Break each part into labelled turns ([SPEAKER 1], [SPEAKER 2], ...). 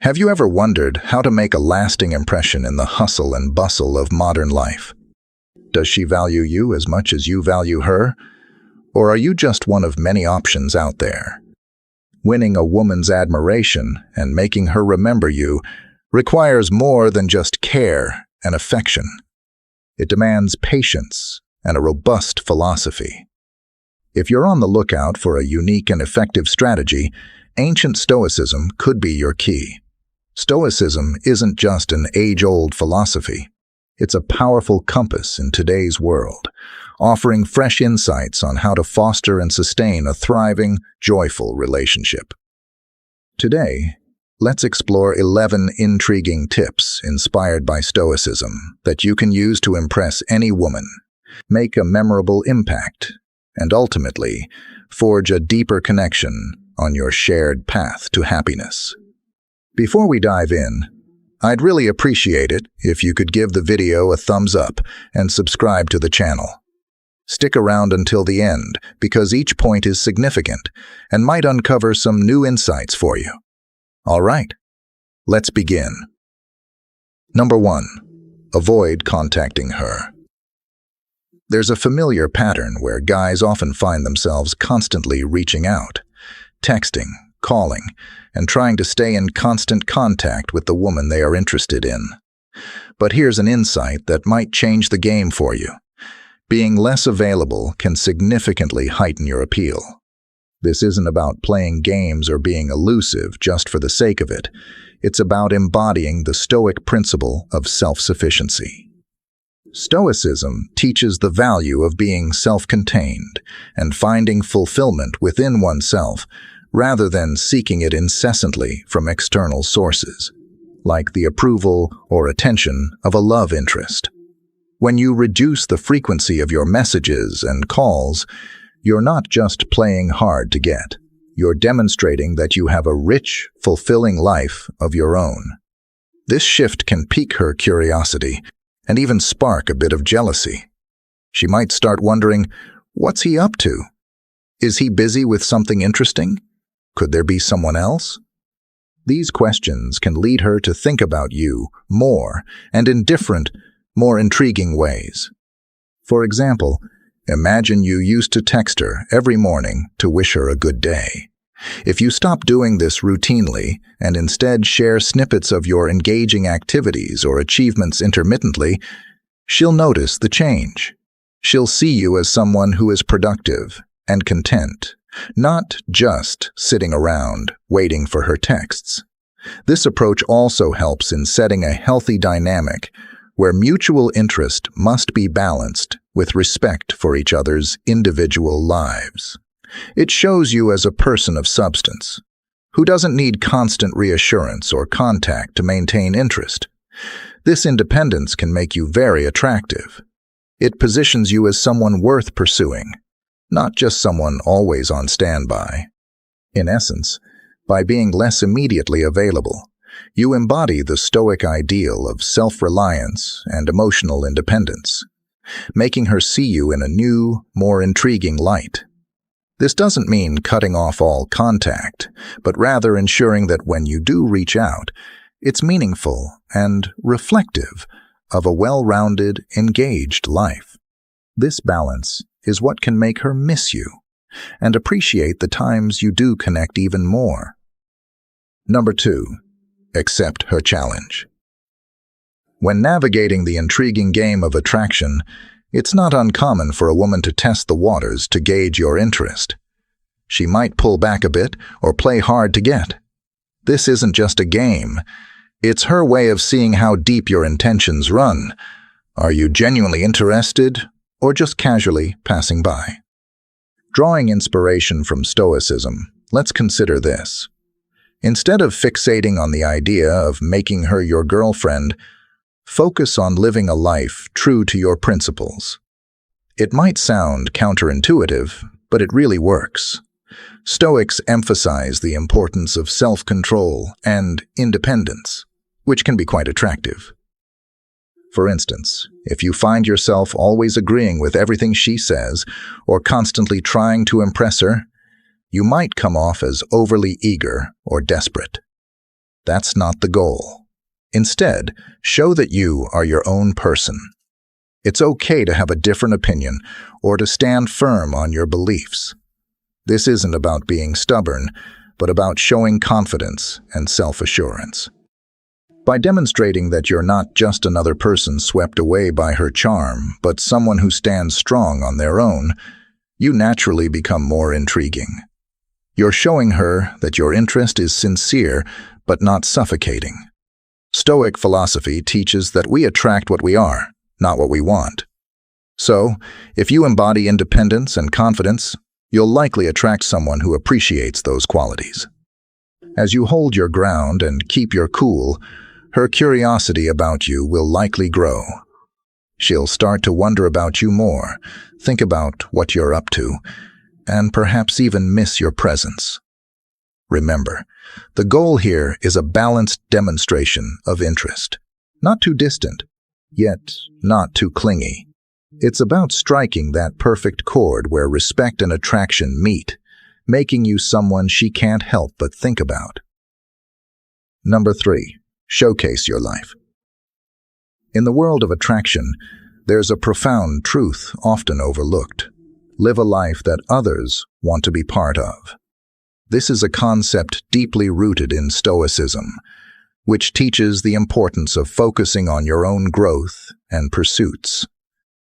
[SPEAKER 1] Have you ever wondered how to make a lasting impression in the hustle and bustle of modern life? Does she value you as much as you value her? Or are you just one of many options out there? Winning a woman's admiration and making her remember you requires more than just care and affection. It demands patience and a robust philosophy. If you're on the lookout for a unique and effective strategy, ancient Stoicism could be your key. Stoicism isn't just an age-old philosophy. It's a powerful compass in today's world, offering fresh insights on how to foster and sustain a thriving, joyful relationship. Today, let's explore 11 intriguing tips inspired by Stoicism that you can use to impress any woman, make a memorable impact, and ultimately, forge a deeper connection on your shared path to happiness. Before we dive in, I'd really appreciate it if you could give the video a thumbs up and subscribe to the channel. Stick around until the end because each point is significant and might uncover some new insights for you. All right, let's begin. Number 1. Avoid contacting her. There's a familiar pattern where guys often find themselves constantly reaching out, texting, calling, and trying to stay in constant contact with the woman they are interested in. But here's an insight that might change the game for you. Being less available can significantly heighten your appeal. This isn't about playing games or being elusive just for the sake of it. It's about embodying the Stoic principle of self-sufficiency. Stoicism teaches the value of being self-contained and finding fulfillment within oneself rather than seeking it incessantly from external sources, like the approval or attention of a love interest. When you reduce the frequency of your messages and calls, you're not just playing hard to get. You're demonstrating that you have a rich, fulfilling life of your own. This shift can pique her curiosity and even spark a bit of jealousy. She might start wondering, what's he up to? Is he busy with something interesting? Could there be someone else? These questions can lead her to think about you more and in different, more intriguing ways. For example, imagine you used to text her every morning to wish her a good day. If you stop doing this routinely and instead share snippets of your engaging activities or achievements intermittently, she'll notice the change. She'll see you as someone who is productive and content, not just sitting around waiting for her texts. This approach also helps in setting a healthy dynamic where mutual interest must be balanced with respect for each other's individual lives. It shows you as a person of substance, who doesn't need constant reassurance or contact to maintain interest. This independence can make you very attractive. It positions you as someone worth pursuing, not just someone always on standby. In essence, by being less immediately available, you embody the Stoic ideal of self-reliance and emotional independence, making her see you in a new, more intriguing light. This doesn't mean cutting off all contact, but rather ensuring that when you do reach out, it's meaningful and reflective of a well-rounded, engaged life. This balance is what can make her miss you and appreciate the times you do connect even more. Number 2. Accept her challenge. When navigating the intriguing game of attraction, it's not uncommon for a woman to test the waters to gauge your interest. She might pull back a bit or play hard to get. This isn't just a game. It's her way of seeing how deep your intentions run. Are you genuinely interested or just casually passing by? Drawing inspiration from Stoicism, let's consider this. Instead of fixating on the idea of making her your girlfriend, focus on living a life true to your principles. It might sound counterintuitive, but it really works. Stoics emphasize the importance of self-control and independence, which can be quite attractive. For instance, if you find yourself always agreeing with everything she says or constantly trying to impress her, you might come off as overly eager or desperate. That's not the goal. Instead, show that you are your own person. It's okay to have a different opinion or to stand firm on your beliefs. This isn't about being stubborn, but about showing confidence and self-assurance. By demonstrating that you're not just another person swept away by her charm, but someone who stands strong on their own, you naturally become more intriguing. You're showing her that your interest is sincere, but not suffocating. Stoic philosophy teaches that we attract what we are, not what we want. So, if you embody independence and confidence, you'll likely attract someone who appreciates those qualities. As you hold your ground and keep your cool, her curiosity about you will likely grow. She'll start to wonder about you more, think about what you're up to, and perhaps even miss your presence. Remember, the goal here is a balanced demonstration of interest. Not too distant, yet not too clingy. It's about striking that perfect chord where respect and attraction meet, making you someone she can't help but think about. Number 3. Showcase your life. In the world of attraction, there's a profound truth often overlooked. Live a life that others want to be part of. This is a concept deeply rooted in Stoicism, which teaches the importance of focusing on your own growth and pursuits.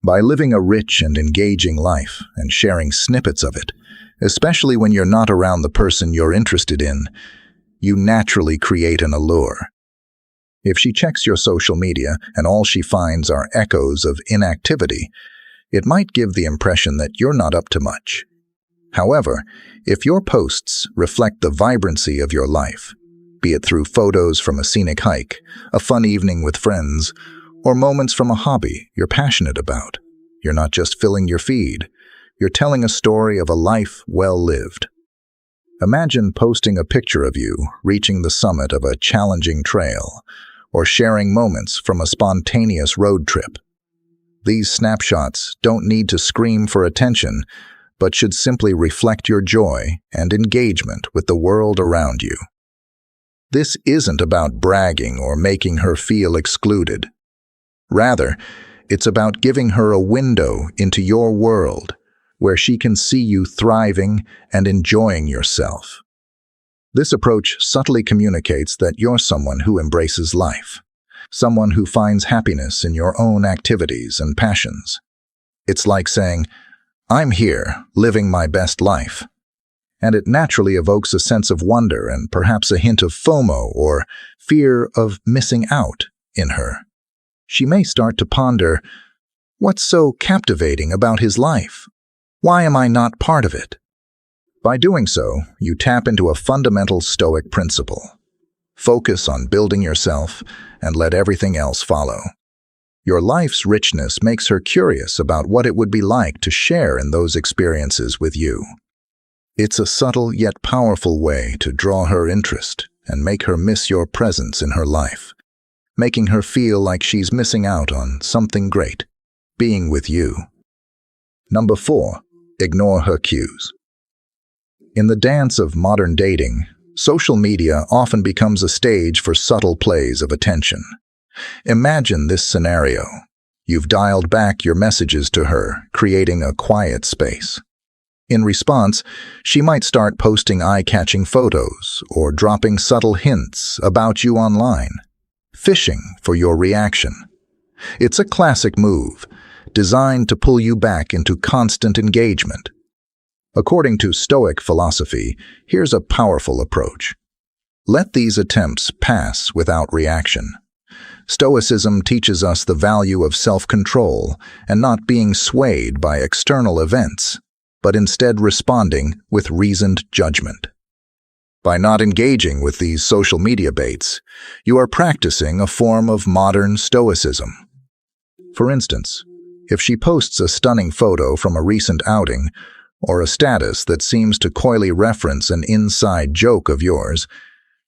[SPEAKER 1] By living a rich and engaging life and sharing snippets of it, especially when you're not around the person you're interested in, you naturally create an allure. If she checks your social media and all she finds are echoes of inactivity, it might give the impression that you're not up to much. However, if your posts reflect the vibrancy of your life, be it through photos from a scenic hike, a fun evening with friends, or moments from a hobby you're passionate about, you're not just filling your feed, you're telling a story of a life well lived. Imagine posting a picture of you reaching the summit of a challenging trail, or sharing moments from a spontaneous road trip. These snapshots don't need to scream for attention, but should simply reflect your joy and engagement with the world around you. This isn't about bragging or making her feel excluded. Rather, it's about giving her a window into your world where she can see you thriving and enjoying yourself. This approach subtly communicates that you're someone who embraces life, someone who finds happiness in your own activities and passions. It's like saying, "I'm here, living my best life." And it naturally evokes a sense of wonder and perhaps a hint of FOMO or fear of missing out in her. She may start to ponder, "What's so captivating about his life? Why am I not part of it?" By doing so, you tap into a fundamental Stoic principle. Focus on building yourself and let everything else follow. Your life's richness makes her curious about what it would be like to share in those experiences with you. It's a subtle yet powerful way to draw her interest and make her miss your presence in her life, making her feel like she's missing out on something great, being with you. Number 4. Ignore her cues. In the dance of modern dating, social media often becomes a stage for subtle plays of attention. Imagine this scenario. You've dialed back your messages to her, creating a quiet space. In response, she might start posting eye-catching photos or dropping subtle hints about you online, fishing for your reaction. It's a classic move, designed to pull you back into constant engagement. According to Stoic philosophy, here's a powerful approach. Let these attempts pass without reaction. Stoicism teaches us the value of self-control and not being swayed by external events, but instead responding with reasoned judgment. By not engaging with these social media baits, you are practicing a form of modern Stoicism. For instance, if she posts a stunning photo from a recent outing, or a status that seems to coyly reference an inside joke of yours,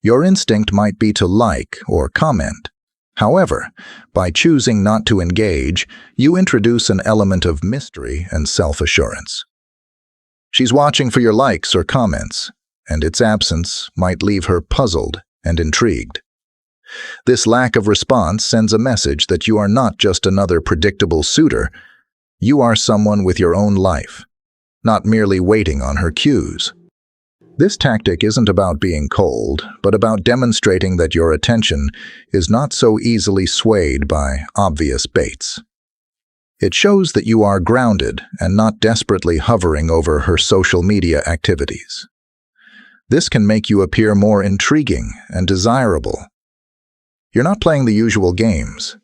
[SPEAKER 1] your instinct might be to like or comment. However, by choosing not to engage, you introduce an element of mystery and self-assurance. She's watching for your likes or comments, and its absence might leave her puzzled and intrigued. This lack of response sends a message that you are not just another predictable suitor. You are someone with your own life, not merely waiting on her cues. This tactic isn't about being cold, but about demonstrating that your attention is not so easily swayed by obvious baits. It shows that you are grounded and not desperately hovering over her social media activities. This can make you appear more intriguing and desirable. You're not playing the usual games.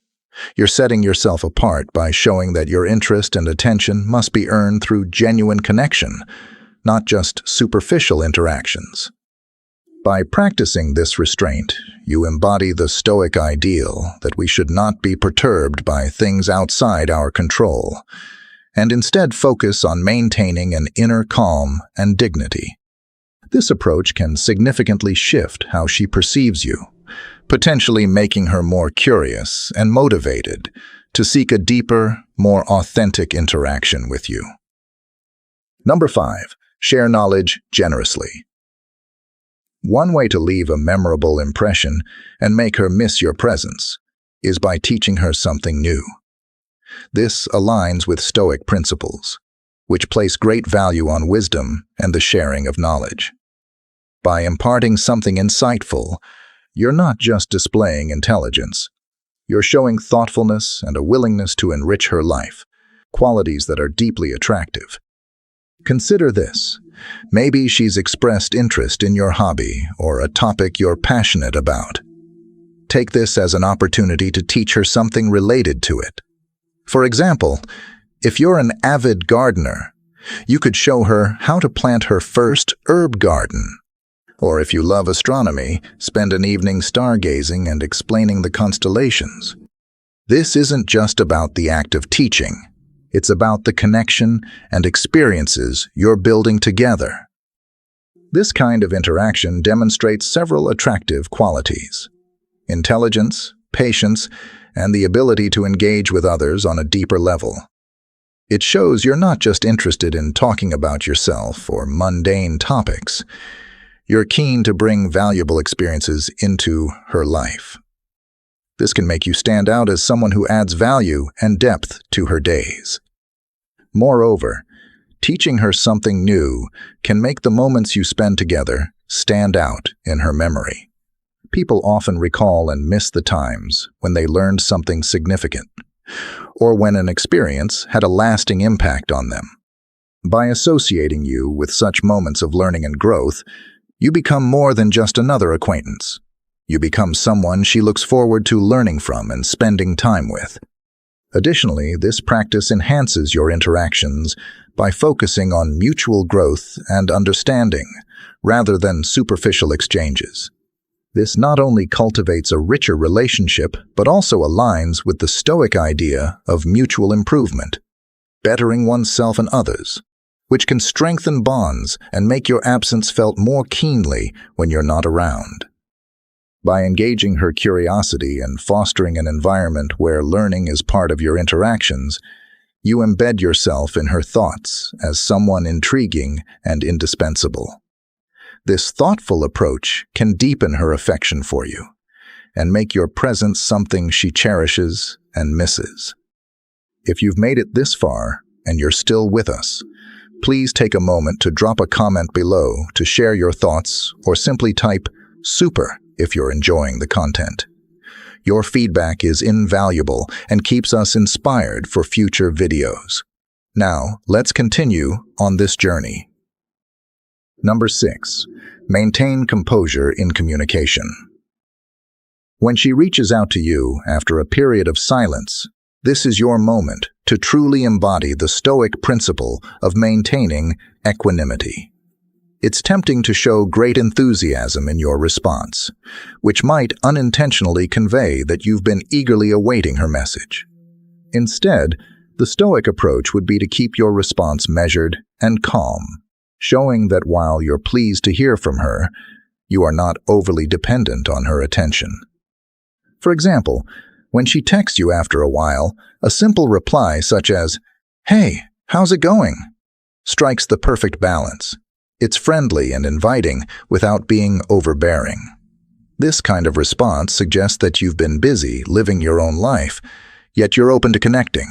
[SPEAKER 1] You're setting yourself apart by showing that your interest and attention must be earned through genuine connection, not just superficial interactions. By practicing this restraint, you embody the Stoic ideal that we should not be perturbed by things outside our control, and instead focus on maintaining an inner calm and dignity. This approach can significantly shift how she perceives you, potentially making her more curious and motivated to seek a deeper, more authentic interaction with you. Number 5. Share knowledge generously. One way to leave a memorable impression and make her miss your presence is by teaching her something new. This aligns with Stoic principles, which place great value on wisdom and the sharing of knowledge. By imparting something insightful, you're not just displaying intelligence. You're showing thoughtfulness and a willingness to enrich her life, qualities that are deeply attractive. Consider this. Maybe she's expressed interest in your hobby or a topic you're passionate about. Take this as an opportunity to teach her something related to it. For example, if you're an avid gardener, you could show her how to plant her first herb garden. Or if you love astronomy, spend an evening stargazing and explaining the constellations. This isn't just about the act of teaching. It's about the connection and experiences you're building together. This kind of interaction demonstrates several attractive qualities: intelligence, patience, and the ability to engage with others on a deeper level. It shows you're not just interested in talking about yourself or mundane topics. You're keen to bring valuable experiences into her life. This can make you stand out as someone who adds value and depth to her days. Moreover, teaching her something new can make the moments you spend together stand out in her memory. People often recall and miss the times when they learned something significant, or when an experience had a lasting impact on them. By associating you with such moments of learning and growth, you become more than just another acquaintance. You become someone she looks forward to learning from and spending time with. Additionally, this practice enhances your interactions by focusing on mutual growth and understanding rather than superficial exchanges. This not only cultivates a richer relationship, but also aligns with the Stoic idea of mutual improvement, bettering oneself and others, which can strengthen bonds and make your absence felt more keenly when you're not around. By engaging her curiosity and fostering an environment where learning is part of your interactions, you embed yourself in her thoughts as someone intriguing and indispensable. This thoughtful approach can deepen her affection for you and make your presence something she cherishes and misses. If you've made it this far and you're still with us, please take a moment to drop a comment below to share your thoughts, or simply type "super" if you're enjoying the content. Your feedback is invaluable and keeps us inspired for future videos. Now, let's continue on this journey. Number 6. Maintain composure in communication. When she reaches out to you after a period of silence, this is your moment to truly embody the Stoic principle of maintaining equanimity. It's tempting to show great enthusiasm in your response, which might unintentionally convey that you've been eagerly awaiting her message. Instead, the Stoic approach would be to keep your response measured and calm, showing that while you're pleased to hear from her, you are not overly dependent on her attention. For example, when she texts you after a while, a simple reply such as, "Hey, how's it going?" strikes the perfect balance. It's friendly and inviting without being overbearing. This kind of response suggests that you've been busy living your own life, yet you're open to connecting.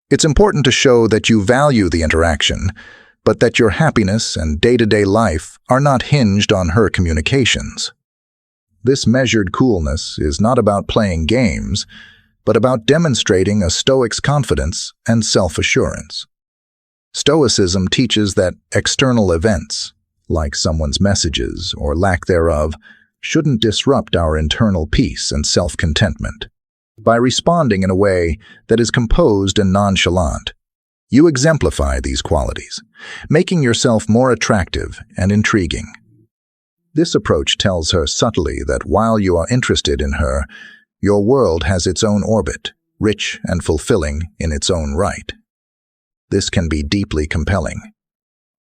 [SPEAKER 1] It's important to show that you value the interaction, but that your happiness and day-to-day life are not hinged on her communications. This measured coolness is not about playing games, but about demonstrating a Stoic's confidence and self-assurance. Stoicism teaches that external events, like someone's messages or lack thereof, shouldn't disrupt our internal peace and self-contentment. By responding in a way that is composed and nonchalant, you exemplify these qualities, making yourself more attractive and intriguing. This approach tells her subtly that while you are interested in her, your world has its own orbit, rich and fulfilling in its own right. This can be deeply compelling.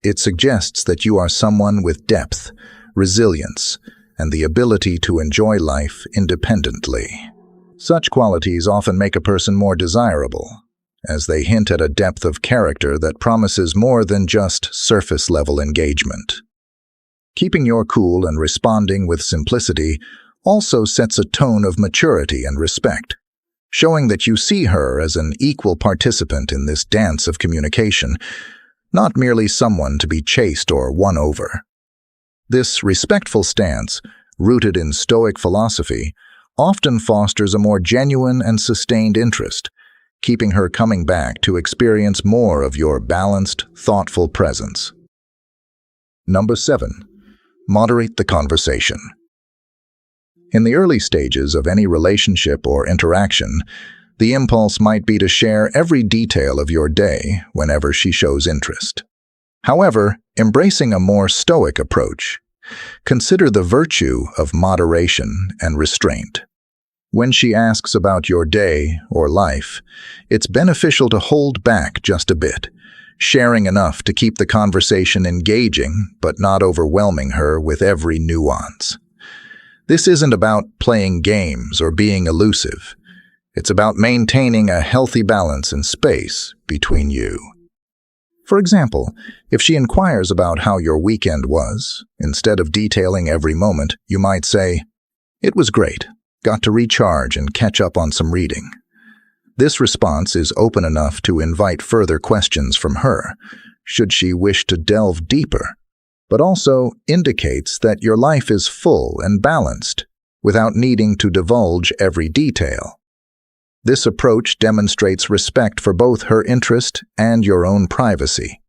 [SPEAKER 1] It suggests that you are someone with depth, resilience, and the ability to enjoy life independently. Such qualities often make a person more desirable, as they hint at a depth of character that promises more than just surface-level engagement. Keeping your cool and responding with simplicity also sets a tone of maturity and respect, showing that you see her as an equal participant in this dance of communication, not merely someone to be chased or won over. This respectful stance, rooted in Stoic philosophy, often fosters a more genuine and sustained interest, keeping her coming back to experience more of your balanced, thoughtful presence. Number 7. Moderate the conversation. In the early stages of any relationship or interaction, the impulse might be to share every detail of your day whenever she shows interest. However, embracing a more Stoic approach, consider the virtue of moderation and restraint. When she asks about your day or life, it's beneficial to hold back just a bit, sharing enough to keep the conversation engaging but not overwhelming her with every nuance. This isn't about playing games or being elusive. It's about maintaining a healthy balance and space between you. For example, if she inquires about how your weekend was, instead of detailing every moment, you might say, "It was great. Got to recharge and catch up on some reading." This response is open enough to invite further questions from her, should she wish to delve deeper, but also indicates that your life is full and balanced, without needing to divulge every detail. This approach demonstrates respect for both her interest and your own privacy,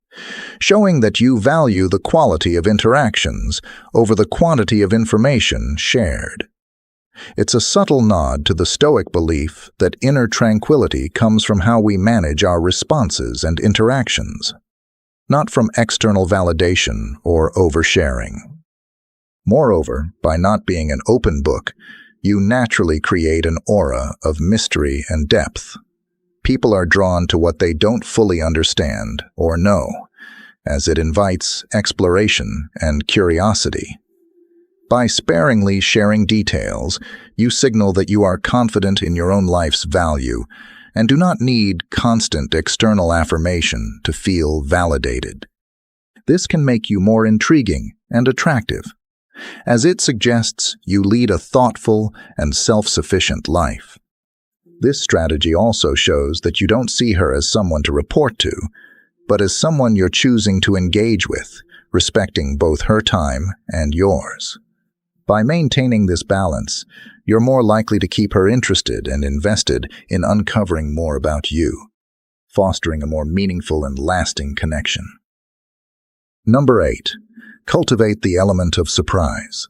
[SPEAKER 1] showing that you value the quality of interactions over the quantity of information shared. It's a subtle nod to the Stoic belief that inner tranquility comes from how we manage our responses and interactions, not from external validation or oversharing. Moreover, by not being an open book, you naturally create an aura of mystery and depth. People are drawn to what they don't fully understand or know, as it invites exploration and curiosity. By sparingly sharing details, you signal that you are confident in your own life's value and do not need constant external affirmation to feel validated. This can make you more intriguing and attractive, as it suggests you lead a thoughtful and self-sufficient life. This strategy also shows that you don't see her as someone to report to, but as someone you're choosing to engage with, respecting both her time and yours. By maintaining this balance, you're more likely to keep her interested and invested in uncovering more about you, fostering a more meaningful and lasting connection. Number 8. Cultivate the element of surprise.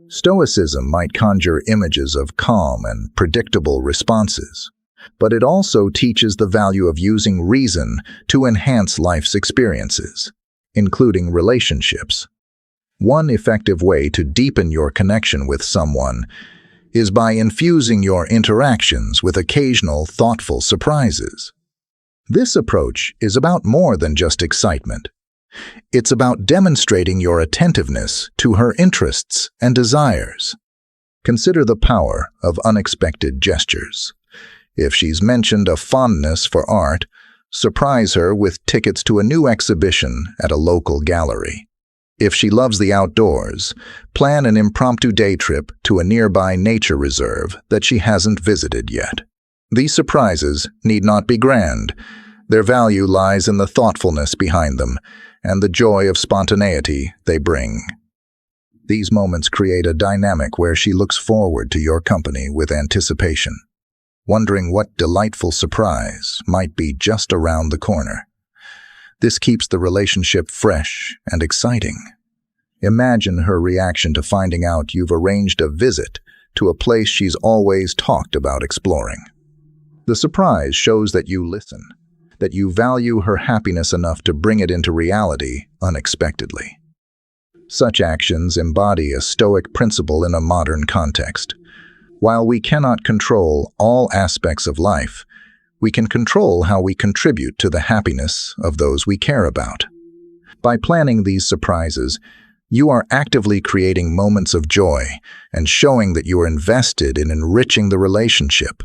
[SPEAKER 1] Stoicism might conjure images of calm and predictable responses, but it also teaches the value of using reason to enhance life's experiences, including relationships. One effective way to deepen your connection with someone is by infusing your interactions with occasional thoughtful surprises. This approach is about more than just excitement. It's about demonstrating your attentiveness to her interests and desires. Consider the power of unexpected gestures. If she's mentioned a fondness for art, surprise her with tickets to a new exhibition at a local gallery. If she loves the outdoors, plan an impromptu day trip to a nearby nature reserve that she hasn't visited yet. These surprises need not be grand. Their value lies in the thoughtfulness behind them and the joy of spontaneity they bring. These moments create a dynamic where she looks forward to your company with anticipation, wondering what delightful surprise might be just around the corner. This keeps the relationship fresh and exciting. Imagine her reaction to finding out you've arranged a visit to a place she's always talked about exploring. The surprise shows that you listen, that you value her happiness enough to bring it into reality unexpectedly. Such actions embody a Stoic principle in a modern context. While we cannot control all aspects of life, we can control how we contribute to the happiness of those we care about. By planning these surprises, you are actively creating moments of joy and showing that you are invested in enriching the relationship.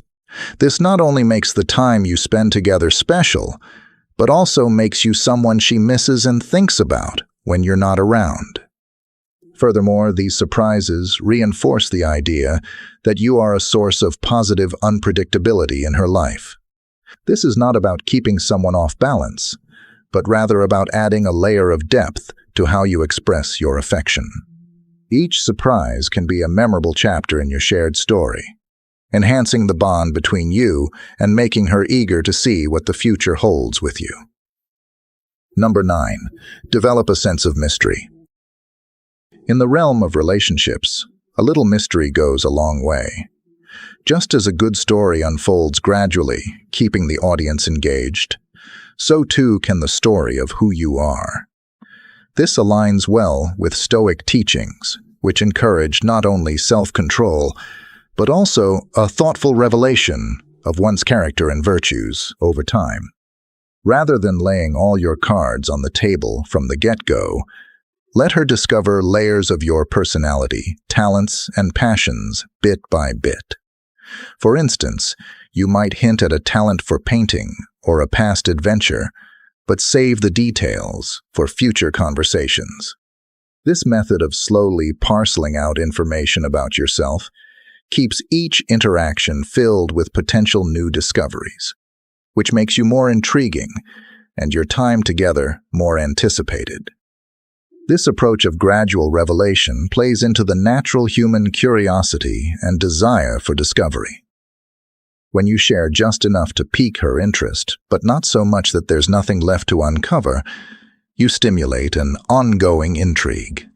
[SPEAKER 1] This not only makes the time you spend together special, but also makes you someone she misses and thinks about when you're not around. Furthermore, these surprises reinforce the idea that you are a source of positive unpredictability in her life. This is not about keeping someone off balance, but rather about adding a layer of depth to how you express your affection. Each surprise can be a memorable chapter in your shared story, enhancing the bond between you and making her eager to see what the future holds with you. Number 9. Develop a sense of mystery. In the realm of relationships, a little mystery goes a long way. Just as a good story unfolds gradually, keeping the audience engaged, so too can the story of who you are. This aligns well with Stoic teachings, which encourage not only self-control, but also a thoughtful revelation of one's character and virtues over time. Rather than laying all your cards on the table from the get-go, let her discover layers of your personality, talents, and passions bit by bit. For instance, you might hint at a talent for painting or a past adventure, but save the details for future conversations. This method of slowly parceling out information about yourself keeps each interaction filled with potential new discoveries, which makes you more intriguing and your time together more anticipated. This approach of gradual revelation plays into the natural human curiosity and desire for discovery. When you share just enough to pique her interest, but not so much that there's nothing left to uncover, you stimulate an ongoing intrigue.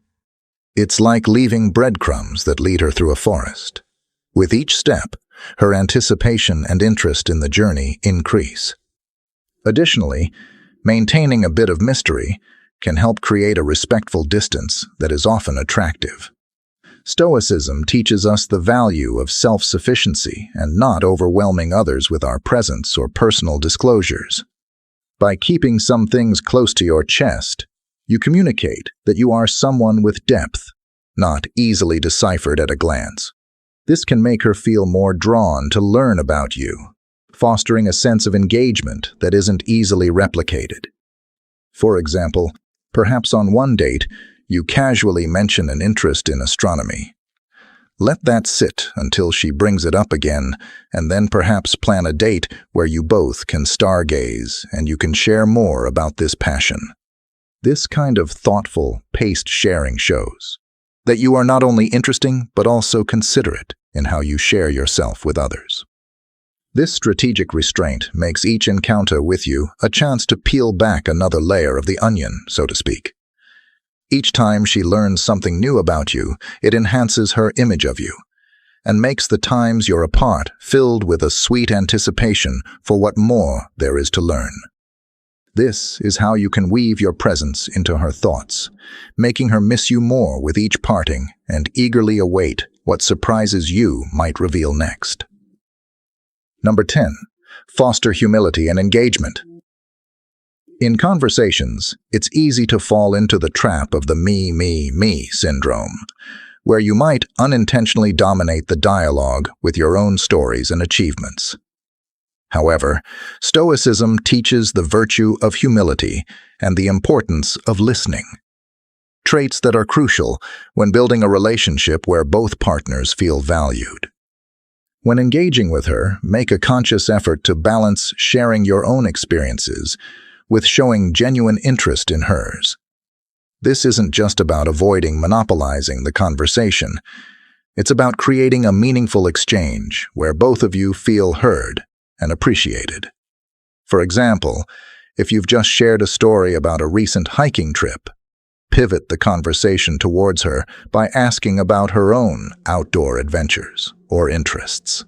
[SPEAKER 1] It's like leaving breadcrumbs that lead her through a forest. With each step, her anticipation and interest in the journey increase. Additionally, maintaining a bit of mystery can help create a respectful distance that is often attractive. Stoicism teaches us the value of self-sufficiency and not overwhelming others with our presence or personal disclosures. By keeping some things close to your chest, you communicate that you are someone with depth, not easily deciphered at a glance. This can make her feel more drawn to learn about you, fostering a sense of engagement that isn't easily replicated. For example, perhaps on one date, you casually mention an interest in astronomy. Let that sit until she brings it up again, and then perhaps plan a date where you both can stargaze and you can share more about this passion. This kind of thoughtful, paced sharing shows that you are not only interesting but also considerate in how you share yourself with others. This strategic restraint makes each encounter with you a chance to peel back another layer of the onion, so to speak. Each time she learns something new about you, it enhances her image of you and makes the times you're apart filled with a sweet anticipation for what more there is to learn. This is how you can weave your presence into her thoughts, making her miss you more with each parting and eagerly await what surprises you might reveal next. Number 10. Foster humility and engagement. In conversations, it's easy to fall into the trap of the me syndrome, where you might unintentionally dominate the dialogue with your own stories and achievements. However, Stoicism teaches the virtue of humility and the importance of listening. traits that are crucial when building a relationship where both partners feel valued. When engaging with her, make a conscious effort to balance sharing your own experiences with showing genuine interest in hers. This isn't just about avoiding monopolizing the conversation. It's about creating a meaningful exchange where both of you feel heard and appreciated. For example, if you've just shared a story about a recent hiking trip, pivot the conversation towards her by asking about her own outdoor adventures or interests.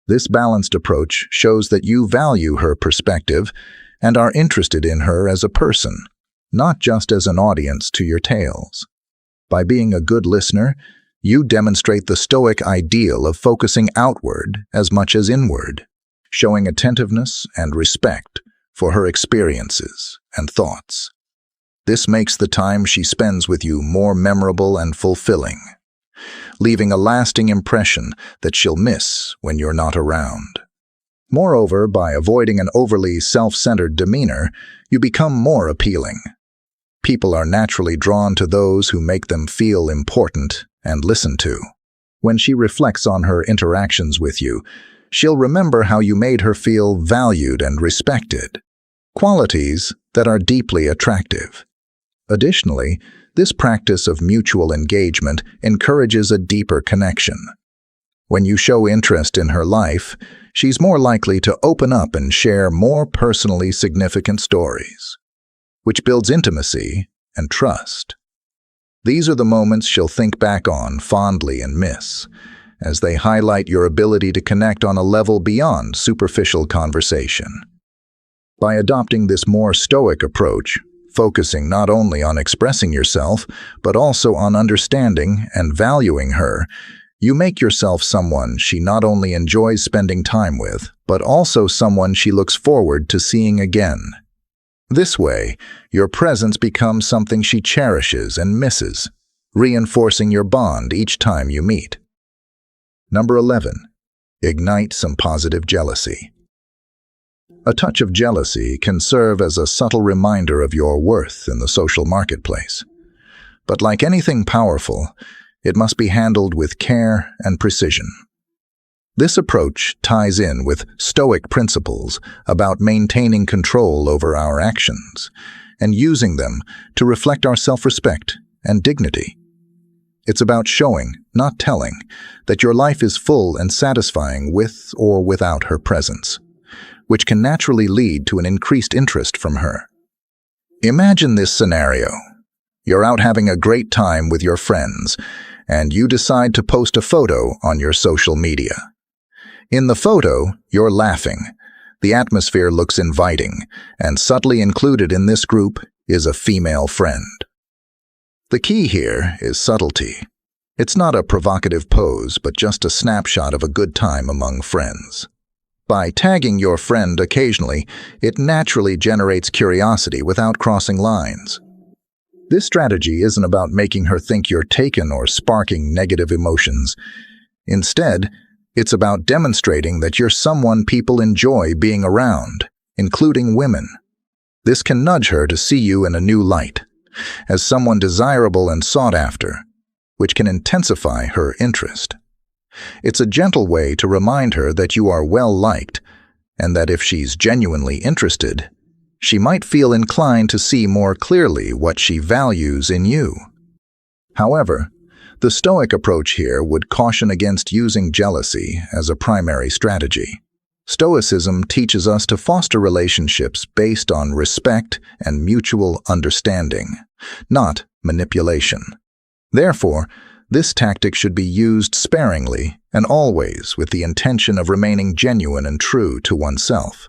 [SPEAKER 1] This balanced approach shows that you value her perspective and are interested in her as a person, not just as an audience to your tales. By being a good listener, you demonstrate the Stoic ideal of focusing outward as much as inward, showing attentiveness and respect for her experiences and thoughts. This makes the time she spends with you more memorable and fulfilling, leaving a lasting impression that she'll miss when you're not around. Moreover, by avoiding an overly self-centered demeanor, you become more appealing. People are naturally drawn to those who make them feel important and listened to. When she reflects on her interactions with you, she'll remember how you made her feel valued and respected, qualities that are deeply attractive. Additionally, this practice of mutual engagement encourages a deeper connection. When you show interest in her life, she's more likely to open up and share more personally significant stories, which builds intimacy and trust. These are the moments she'll think back on fondly and miss, as they highlight your ability to connect on a level beyond superficial conversation. By adopting this more stoic approach, focusing not only on expressing yourself, but also on understanding and valuing her, you make yourself someone she not only enjoys spending time with, but also someone she looks forward to seeing again. This way, your presence becomes something she cherishes and misses, reinforcing your bond each time you meet. Number 11. Ignite some positive jealousy. A touch of jealousy can serve as a subtle reminder of your worth in the social marketplace. But like anything powerful, it must be handled with care and precision. This approach ties in with Stoic principles about maintaining control over our actions and using them to reflect our self-respect and dignity. It's about showing, not telling, that your life is full and satisfying with or without her presence, which can naturally lead to an increased interest from her. Imagine this scenario. You're out having a great time with your friends, and you decide to post a photo on your social media. In the photo, you're laughing. The atmosphere looks inviting, and subtly included in this group is a female friend. The key here is subtlety. It's not a provocative pose, but just a snapshot of a good time among friends. By tagging your friend occasionally, it naturally generates curiosity without crossing lines. This strategy isn't about making her think you're taken or sparking negative emotions. Instead, it's about demonstrating that you're someone people enjoy being around, including women. This can nudge her to see you in a new light, as someone desirable and sought after, which can intensify her interest. It's a gentle way to remind her that you are well-liked, and that if she's genuinely interested, she might feel inclined to see more clearly what she values in you. However, the Stoic approach here would caution against using jealousy as a primary strategy. Stoicism teaches us to foster relationships based on respect and mutual understanding, not manipulation. Therefore, this tactic should be used sparingly and always with the intention of remaining genuine and true to oneself.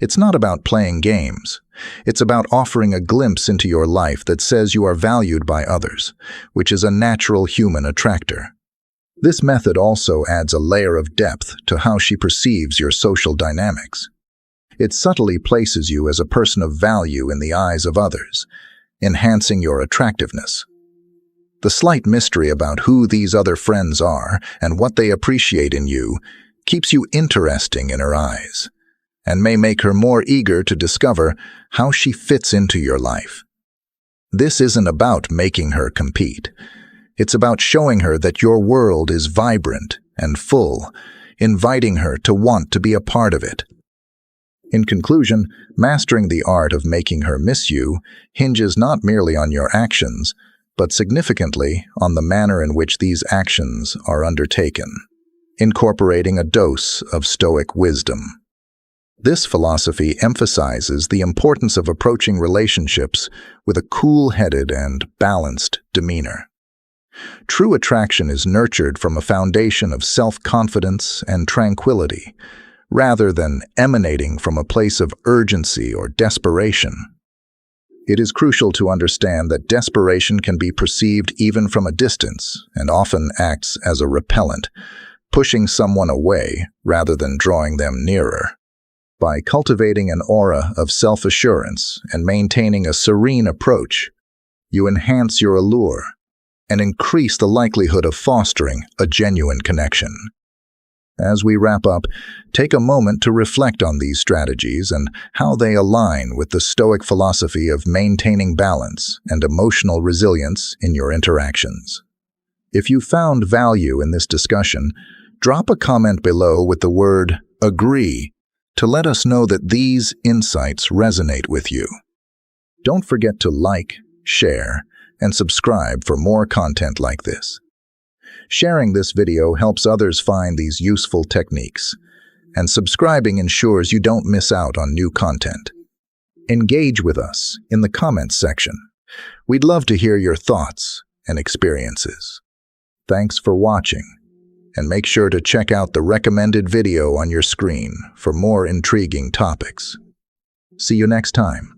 [SPEAKER 1] It's not about playing games. It's about offering a glimpse into your life that says you are valued by others, which is a natural human attractor. This method also adds a layer of depth to how she perceives your social dynamics. It subtly places you as a person of value in the eyes of others, enhancing your attractiveness. The slight mystery about who these other friends are and what they appreciate in you keeps you interesting in her eyes, and may make her more eager to discover how she fits into your life. This isn't about making her compete. It's about showing her that your world is vibrant and full, inviting her to want to be a part of it. In conclusion, mastering the art of making her miss you hinges not merely on your actions, but significantly on the manner in which these actions are undertaken, incorporating a dose of Stoic wisdom. This philosophy emphasizes the importance of approaching relationships with a cool-headed and balanced demeanor. True attraction is nurtured from a foundation of self-confidence and tranquility, rather than emanating from a place of urgency or desperation. It is crucial to understand that desperation can be perceived even from a distance and often acts as a repellent, pushing someone away rather than drawing them nearer. By cultivating an aura of self-assurance and maintaining a serene approach, you enhance your allure and increase the likelihood of fostering a genuine connection. As we wrap up, take a moment to reflect on these strategies and how they align with the Stoic philosophy of maintaining balance and emotional resilience in your interactions. If you found value in this discussion, drop a comment below with the word "agree" to let us know that these insights resonate with you. Don't forget to like, share, and subscribe for more content like this. Sharing this video helps others find these useful techniques, and subscribing ensures you don't miss out on new content. Engage with us in the comments section. We'd love to hear your thoughts and experiences. Thanks for watching, and make sure to check out the recommended video on your screen for more intriguing topics. See you next time.